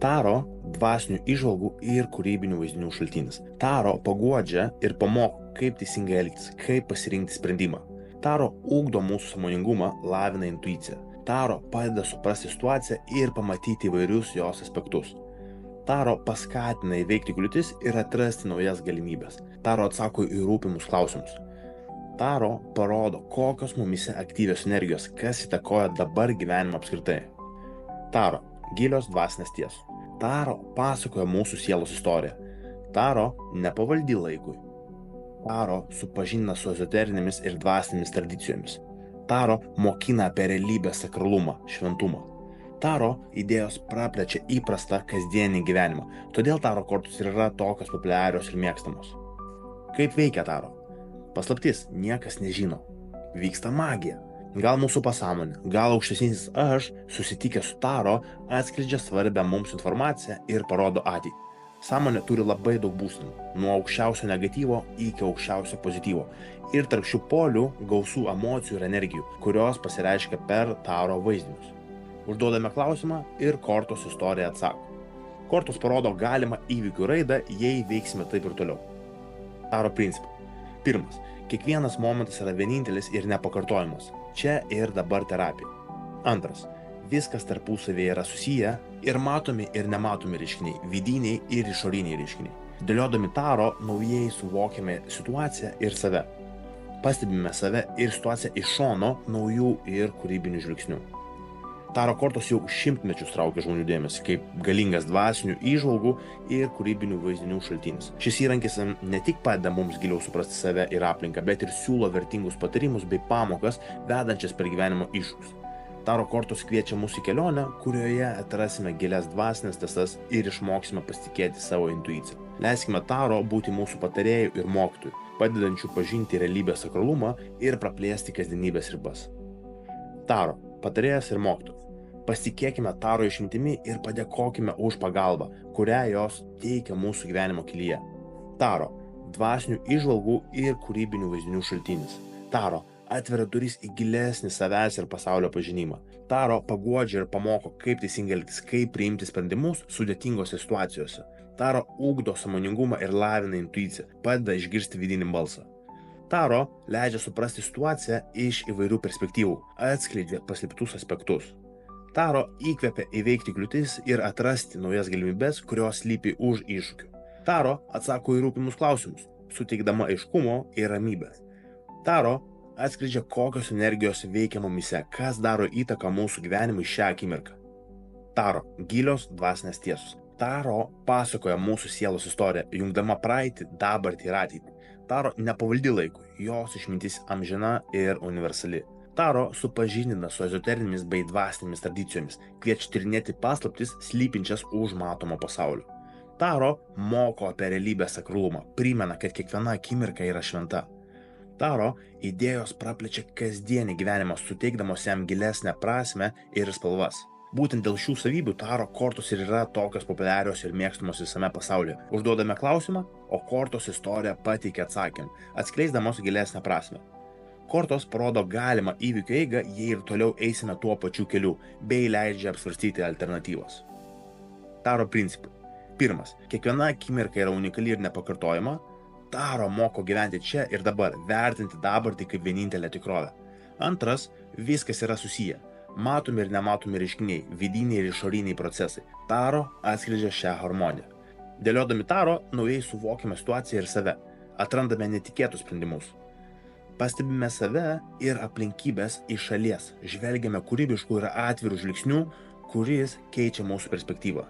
Taro dvasinių įžvalgų ir kūrybinių vaizdinių šaltinis. Taro paguodžia ir pamoko, kaip teisingai elgtis, kaip pasirinkti sprendimą. Taro ugdo mūsų sąmoningumą, lavina intuiciją. Taro padeda suprasti situaciją ir pamatyti įvairius jos aspektus. Taro paskatina įveikti kliūtis ir atrasti naujas galimybės. Taro atsako į rūpimus klausimus. Taro parodo, kokios mumise aktyvios energijos, kas įtakoja dabar gyvenimą apskritai. Taro gilios dvasinės tiesos. Taro pasakoja mūsų sielos istoriją. Taro nepavaldi laikui. Taro supažindina su ezoterinėmis ir dvasinėmis tradicijomis. Taro mokina apie realybės sakralumą, šventumą. Taro idėjos praplečia įprastą kasdienį gyvenimą, todėl Taro kortos ir yra tokios populiarios ir mėgstamos. Kaip veikia Taro? Paslaptis, niekas nežino. Vyksta magija. Gal mūsų pasąmonė, gal aukštesnis aš, susitikęs su Taro, atskleidžia svarbią mums informaciją ir parodo ateitį. Sąmonė turi labai daug būsenų, nuo aukščiausio negatyvo iki aukščiausio pozityvo. Ir tarp šių polių gausų emocijų ir energijų, kurios pasireiškia per Taro vaizdinius. Užduodame klausimą ir kortos istorija atsako. Kortos parodo galimą įvykių raidą, jei veiksime taip ir toliau. Taro principai. Pirmas. Kiekvienas momentas yra vienintelis ir nepakartojamas. Čia ir dabar terapija. Antras. Viskas tarpusavėje yra susiję ir matomi ir nematomi reiškiniai, vidiniai ir išoriniai reiškiniai. Dėliodami Taro, naujai suvokiame situaciją ir save. Pastebime save ir situaciją iš šono, naujų ir kūrybinių žvilgsnių. Taro kortos jau šimtmečius traukia žmonių dėmesį kaip galingas dvasinių įžvalgų ir kūrybinių vaizdinių šaltinis. Šis įrankis ne tik padeda mums giliau suprasti save ir aplinką, bet ir siūlo vertingus patarimus bei pamokas, vedančias per gyvenimo iššūkius. Taro kortos kviečia mus į kelionę, kurioje atrasime gilias dvasinės tiesas ir išmoksime pasitikėti savo intuiciją. Leiskime Taro būti mūsų patarėjų ir mokytojų, padedančių pažinti realybės sakralumą ir praplėsti kasdienybės ribas. Taro patarėjas ir mokytojas. Pasitikėkime Taro išmintimi ir padėkokime už pagalbą, kurią jos teikia mūsų gyvenimo kelyje. Taro dvasinių įžvalgų ir kūrybinių vaizdinių šaltinis. Taro atveria duris į gilesnį savęs ir pasaulio pažinimą. Taro paguodžia ir pamoko, kaip teisingai elgtis, kaip priimti sprendimus sudėtingose situacijose. Taro ugdo sąmoningumą ir lavina intuiciją, padeda išgirsti vidinį balsą. Taro leidžia suprasti situaciją iš įvairių perspektyvų, atskleidžia paslėptus aspektus. Taro įkvepia įveikti kliūtis ir atrasti naujas galimybes, kurios slypi už iššūkių. Taro atsako į rūpimus klausimus, suteikdama aiškumo ir ramybės. Taro atskleidžia, kokios energijos veikia mumise, kas daro įtaką mūsų gyvenimui šią akimirką. Taro gilios dvasinės tiesos. Taro pasakoja mūsų sielos istoriją, jungdama praeitį, dabartį ir ateitį. Taro nepavaldi laikui, jos išmintis amžina ir universali. Taro supažindina su ezoterinėmis bei dvasinėmis tradicijomis, kviečia tyrinėti paslaptis slypinčias už matomo pasaulio. Taro moko apie realybės sakralumą, primena, kad kiekviena akimirka yra šventa. Taro idėjos praplečia kasdienį gyvenimą, suteikdamos jam gilesnę prasmę ir spalvas. Būtent dėl šių savybių Taro kortos ir yra tokios populiarios ir mėgstamos visame pasaulyje. Užduodame klausimą, o kortos istorija pateikia atsakymą, atskleisdamos gilesnę prasmę. Kortos parodo galimą įvykių eigą, jei ir toliau eisime tuo pačiu keliu, bei leidžia apsvarstyti alternatyvas. Taro principai. Pirmas. Kiekviena akimirka yra unikali ir nepakartojama. Taro moko gyventi čia ir dabar, vertinti dabartį kaip vienintelę tikrovę. Antras. Viskas yra susiję. Matomi ir nematomi reiškiniai, vidiniai ir išoriniai procesai. Taro atskleidžia šią harmoniją. Dėliodami Taro, naujai suvokime situaciją ir save. Atrandame netikėtus sprendimus. Pastebime save ir aplinkybės iš šalies. Žvelgiame kūrybiškų ir atvirų žvilgsnių, kuris keičia mūsų perspektyvą.